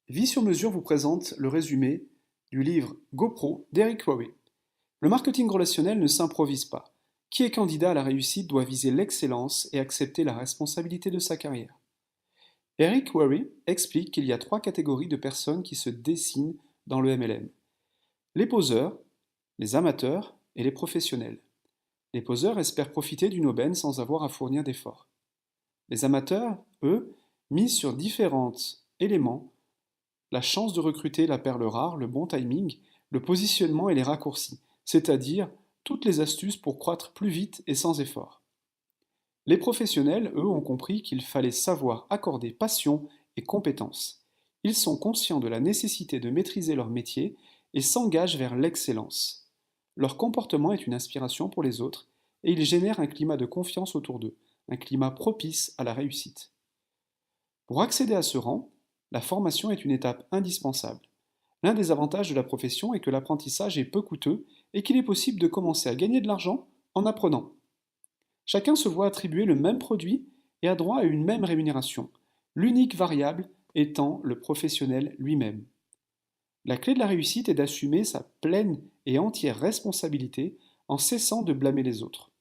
Vie sur mesure vous présente le résumé du livre GoPro d'Eric Worre. Le marketing relationnel ne s'improvise pas. Qui est candidat à la réussite doit viser l'excellence et accepter la responsabilité de sa carrière. Eric Worre explique qu'il y a trois catégories de personnes qui se dessinent dans le MLM. Les poseurs, les amateurs et les professionnels. Les poseurs espèrent profiter d'une aubaine sans avoir à fournir d'efforts. Les amateurs, eux, misent sur différents éléments: la chance de recruter la perle rare, le bon timing, le positionnement et les raccourcis, c'est-à-dire toutes les astuces pour croître plus vite et sans effort. Les professionnels, eux, ont compris qu'il fallait savoir accorder passion et compétence. Ils sont conscients de la nécessité de maîtriser leur métier et s'engagent vers l'excellence. Leur comportement est une inspiration pour les autres et ils génèrent un climat de confiance autour d'eux, un climat propice à la réussite. Pour accéder à ce rang, la formation est une étape indispensable. L'un des avantages de la profession est que l'apprentissage est peu coûteux et qu'il est possible de commencer à gagner de l'argent en apprenant. Chacun se voit attribuer le même produit et a droit à une même rémunération, l'unique variable étant le professionnel lui-même. La clé de la réussite est d'assumer sa pleine et entière responsabilité en cessant de blâmer les autres.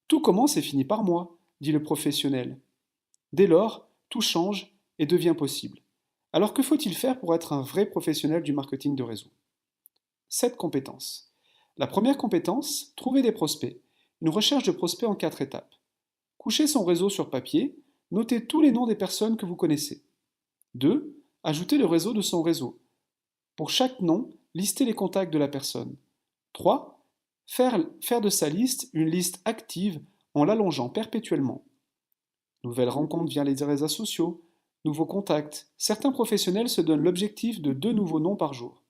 Tout commence et finit par moi, dit le professionnel. Dès lors, tout change et devient possible. Alors que faut-il faire pour être un vrai professionnel du marketing de réseau? 7 compétences. La première compétence, trouver des prospects. Une recherche de prospects en 4 étapes. Coucher son réseau sur papier, notez tous les noms des personnes que vous connaissez. 2. Ajouter le réseau de son réseau. Pour chaque nom, listez les contacts de la personne. 3. Faire de sa liste une liste active en l'allongeant perpétuellement. Nouvelles rencontres via les réseaux sociaux, nouveaux contacts. Certains professionnels se donnent l'objectif de 2 nouveaux noms par jour.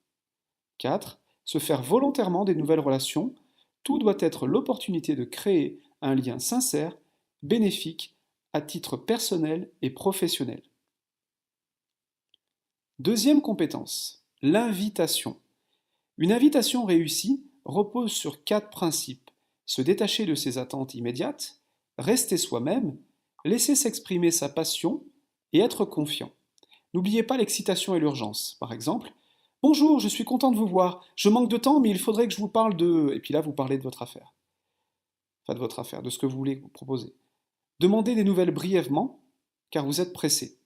4. Se faire volontairement des nouvelles relations. Tout doit être l'opportunité de créer un lien sincère, bénéfique, à titre personnel et professionnel. Deuxième compétence, l'invitation. Une invitation réussie repose sur 4 principes. Se détacher de ses attentes immédiates, rester soi-même, laisser s'exprimer sa passion et être confiant. N'oubliez pas l'excitation et l'urgence. Par exemple, bonjour, je suis content de vous voir. Je manque de temps, mais il faudrait que je vous parle de... Et puis là, vous parlez de votre affaire. Enfin, de votre affaire, de ce que vous voulez vous proposer. Demandez des nouvelles brièvement, car vous êtes pressé.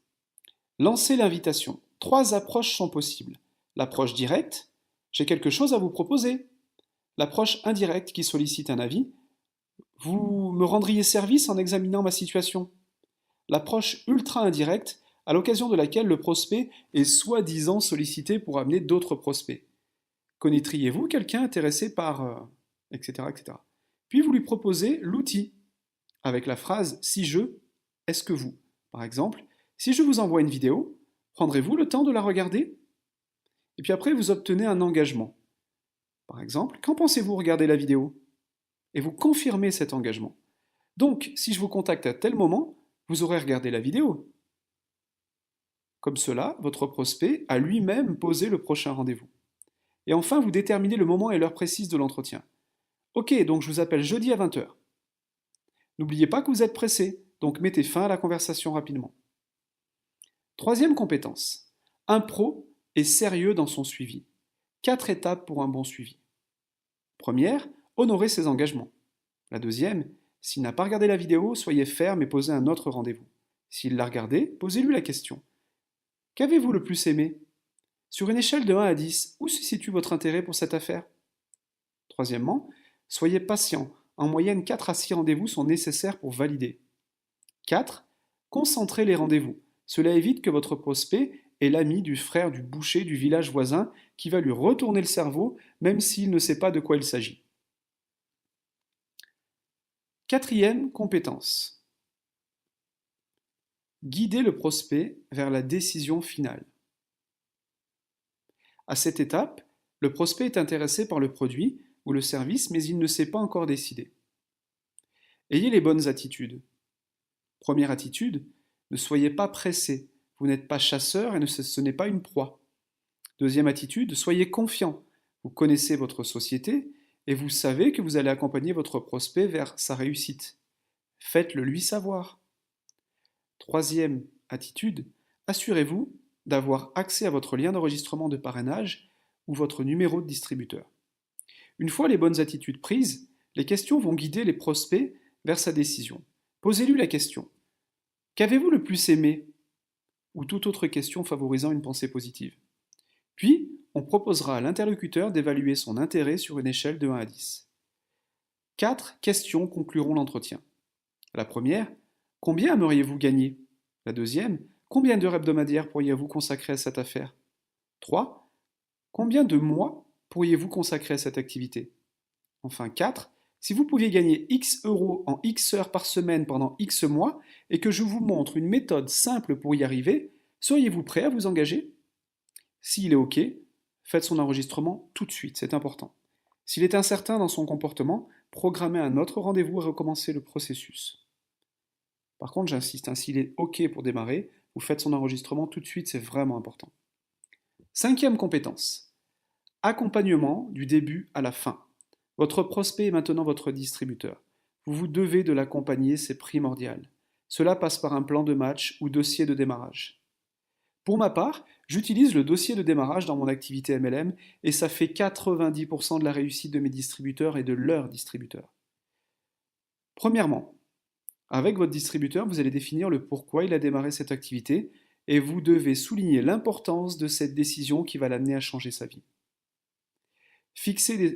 Lancez l'invitation. 3 approches sont possibles. L'approche directe, j'ai quelque chose à vous proposer. L'approche indirecte qui sollicite un avis, vous me rendriez service en examinant ma situation. L'approche ultra indirecte, à l'occasion de laquelle le prospect est soi-disant sollicité pour amener d'autres prospects. Connaîtriez-vous quelqu'un intéressé par... etc., etc. Puis vous lui proposez l'outil, avec la phrase si je, est-ce que vous? Par exemple, si je vous envoie une vidéo, prendrez-vous le temps de la regarder? Et puis après, vous obtenez un engagement. Par exemple, quand pensez-vous regarder la vidéo? Et vous confirmez cet engagement. Donc, si je vous contacte à tel moment, vous aurez regardé la vidéo. Comme cela, votre prospect a lui-même posé le prochain rendez-vous. Et enfin, vous déterminez le moment et l'heure précise de l'entretien. Ok, donc je vous appelle jeudi à 20 h. N'oubliez pas que vous êtes pressé, donc mettez fin à la conversation rapidement. Troisième compétence. Un pro est sérieux dans son suivi. 4 étapes pour un bon suivi. Première, honorer ses engagements. La deuxième, s'il n'a pas regardé la vidéo, soyez ferme et posez un autre rendez-vous. S'il l'a regardé, posez-lui la question. Qu'avez-vous le plus aimé? Sur une échelle de 1 à 10, où se situe votre intérêt pour cette affaire? Troisièmement, soyez patient. En moyenne, 4 à 6 rendez-vous sont nécessaires pour valider. 4. Concentrez les rendez-vous. Cela évite que votre prospect est l'ami du frère du boucher du village voisin qui va lui retourner le cerveau même s'il ne sait pas de quoi il s'agit. Quatrième compétence. Guider le prospect vers la décision finale. À cette étape, le prospect est intéressé par le produit ou le service, mais il ne s'est pas encore décidé. Ayez les bonnes attitudes. Première attitude, ne soyez pas pressé. Vous n'êtes pas chasseur et ce n'est pas une proie. Deuxième attitude, soyez confiant. Vous connaissez votre société et vous savez que vous allez accompagner votre prospect vers sa réussite. Faites-le lui savoir. Troisième attitude, assurez-vous d'avoir accès à votre lien d'enregistrement de parrainage ou votre numéro de distributeur. Une fois les bonnes attitudes prises, les questions vont guider les prospects vers sa décision. Posez-lui la question: qu'avez-vous le plus aimé? Ou toute autre question favorisant une pensée positive. Puis, on proposera à l'interlocuteur d'évaluer son intérêt sur une échelle de 1 à 10. 4 questions concluront l'entretien. La première: combien aimeriez-vous gagner? La deuxième: combien d'heures hebdomadaires pourriez-vous consacrer à cette affaire? 3. Combien de mois pourriez-vous consacrer à cette activité? Enfin 4. Si vous pouviez gagner X euros en X heures par semaine pendant X mois et que je vous montre une méthode simple pour y arriver, seriez-vous prêt à vous engager? S'il est OK, faites son enregistrement tout de suite, c'est important. S'il est incertain dans son comportement, programmez un autre rendez-vous et recommencez le processus. Par contre, j'insiste, s'il est OK pour démarrer, vous faites son enregistrement tout de suite, c'est vraiment important. 5e compétence. Accompagnement du début à la fin. Votre prospect est maintenant votre distributeur. Vous vous devez de l'accompagner, c'est primordial. Cela passe par un plan de match ou dossier de démarrage. Pour ma part, j'utilise le dossier de démarrage dans mon activité MLM et ça fait 90% de la réussite de mes distributeurs et de leurs distributeurs. Premièrement, avec votre distributeur, vous allez définir le pourquoi il a démarré cette activité et vous devez souligner l'importance de cette décision qui va l'amener à changer sa vie.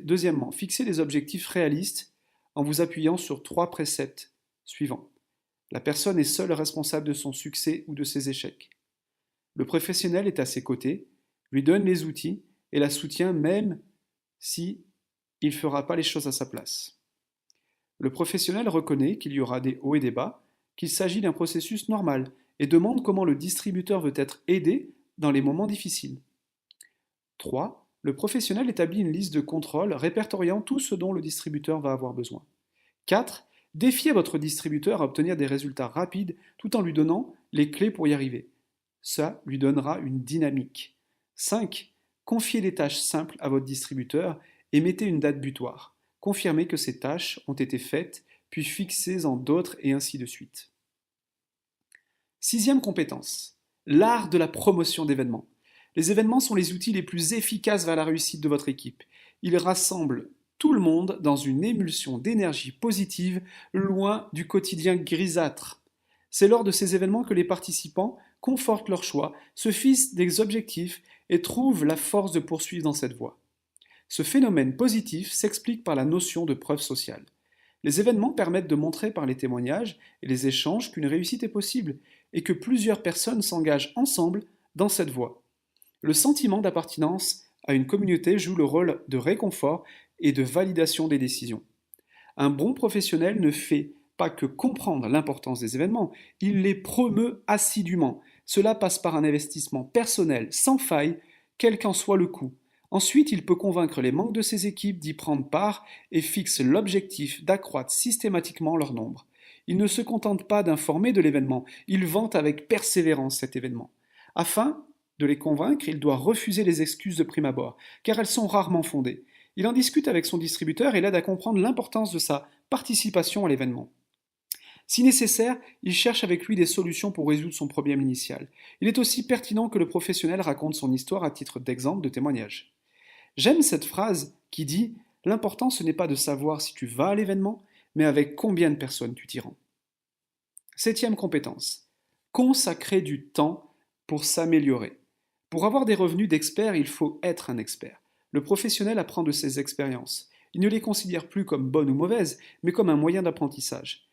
Deuxièmement, fixez des objectifs réalistes en vous appuyant sur 3 préceptes suivants. La personne est seule responsable de son succès ou de ses échecs. Le professionnel est à ses côtés, lui donne les outils et la soutient même si il ne fera pas les choses à sa place. Le professionnel reconnaît qu'il y aura des hauts et des bas, qu'il s'agit d'un processus normal et demande comment le distributeur veut être aidé dans les moments difficiles. 3. Le professionnel établit une liste de contrôles répertoriant tout ce dont le distributeur va avoir besoin. 4. Défiez votre distributeur à obtenir des résultats rapides tout en lui donnant les clés pour y arriver. Ça lui donnera une dynamique. 5. Confiez des tâches simples à votre distributeur et mettez une date butoir. Confirmez que ces tâches ont été faites, puis fixez-en d'autres et ainsi de suite. 6e compétence. L'art de la promotion d'événements. Les événements sont les outils les plus efficaces vers la réussite de votre équipe. Ils rassemblent tout le monde dans une émulsion d'énergie positive, loin du quotidien grisâtre. C'est lors de ces événements que les participants confortent leur choix, se fixent des objectifs et trouvent la force de poursuivre dans cette voie. Ce phénomène positif s'explique par la notion de preuve sociale. Les événements permettent de montrer par les témoignages et les échanges qu'une réussite est possible et que plusieurs personnes s'engagent ensemble dans cette voie. Le sentiment d'appartenance à une communauté joue le rôle de réconfort et de validation des décisions. Un bon professionnel ne fait pas que comprendre l'importance des événements, il les promeut assidûment. Cela passe par un investissement personnel sans faille, quel qu'en soit le coût. Ensuite, il peut convaincre les membres de ses équipes d'y prendre part et fixe l'objectif d'accroître systématiquement leur nombre. Il ne se contente pas d'informer de l'événement, il vante avec persévérance cet événement. Afin de les convaincre, il doit refuser les excuses de prime abord, car elles sont rarement fondées. Il en discute avec son distributeur et l'aide à comprendre l'importance de sa participation à l'événement. Si nécessaire, il cherche avec lui des solutions pour résoudre son problème initial. Il est aussi pertinent que le professionnel raconte son histoire à titre d'exemple de témoignage. J'aime cette phrase qui dit « L'important ce n'est pas de savoir si tu vas à l'événement, mais avec combien de personnes tu t'y rends. » 7e compétence. Consacrer du temps pour s'améliorer. Pour avoir des revenus d'expert, il faut être un expert. Le professionnel apprend de ses expériences. Il ne les considère plus comme bonnes ou mauvaises, mais comme un moyen d'apprentissage.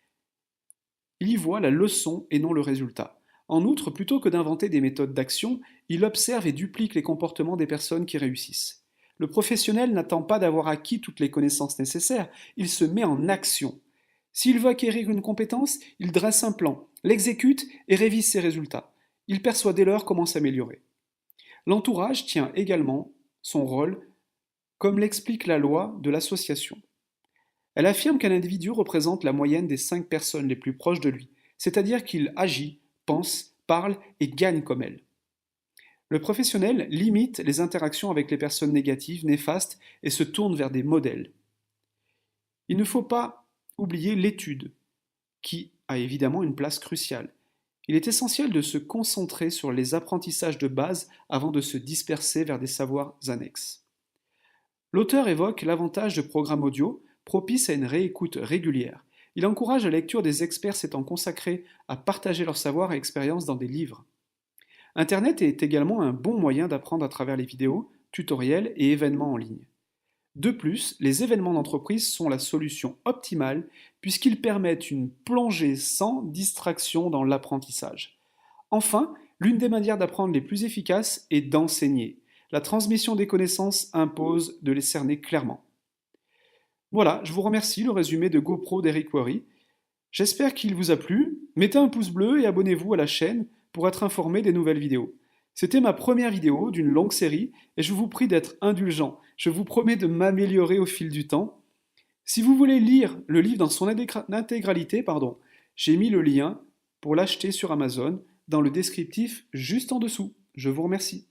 Il y voit la leçon et non le résultat. En outre, plutôt que d'inventer des méthodes d'action, il observe et duplique les comportements des personnes qui réussissent. Le professionnel n'attend pas d'avoir acquis toutes les connaissances nécessaires, il se met en action. S'il veut acquérir une compétence, il dresse un plan, l'exécute et révise ses résultats. Il perçoit dès lors comment s'améliorer. L'entourage tient également son rôle, comme l'explique la loi de l'association. Elle affirme qu'un individu représente la moyenne des 5 personnes les plus proches de lui, c'est-à-dire qu'il agit, pense, parle et gagne comme elle. Le professionnel limite les interactions avec les personnes négatives, néfastes et se tourne vers des modèles. Il ne faut pas oublier l'étude, qui a évidemment une place cruciale. Il est essentiel de se concentrer sur les apprentissages de base avant de se disperser vers des savoirs annexes. L'auteur évoque l'avantage de programmes audio propices à une réécoute régulière. Il encourage la lecture des experts s'étant consacrés à partager leur savoir et expérience dans des livres. Internet est également un bon moyen d'apprendre à travers les vidéos, tutoriels et événements en ligne. De plus, les événements d'entreprise sont la solution optimale puisqu'ils permettent une plongée sans distraction dans l'apprentissage. Enfin, l'une des manières d'apprendre les plus efficaces est d'enseigner. La transmission des connaissances impose de les cerner clairement. Voilà, je vous remercie, le résumé de GoPro d'Eric Worre. J'espère qu'il vous a plu. Mettez un pouce bleu et abonnez-vous à la chaîne pour être informé des nouvelles vidéos. C'était ma première vidéo d'une longue série et je vous prie d'être indulgent. Je vous promets de m'améliorer au fil du temps. Si vous voulez lire le livre dans son intégralité, j'ai mis le lien pour l'acheter sur Amazon dans le descriptif juste en dessous. Je vous remercie.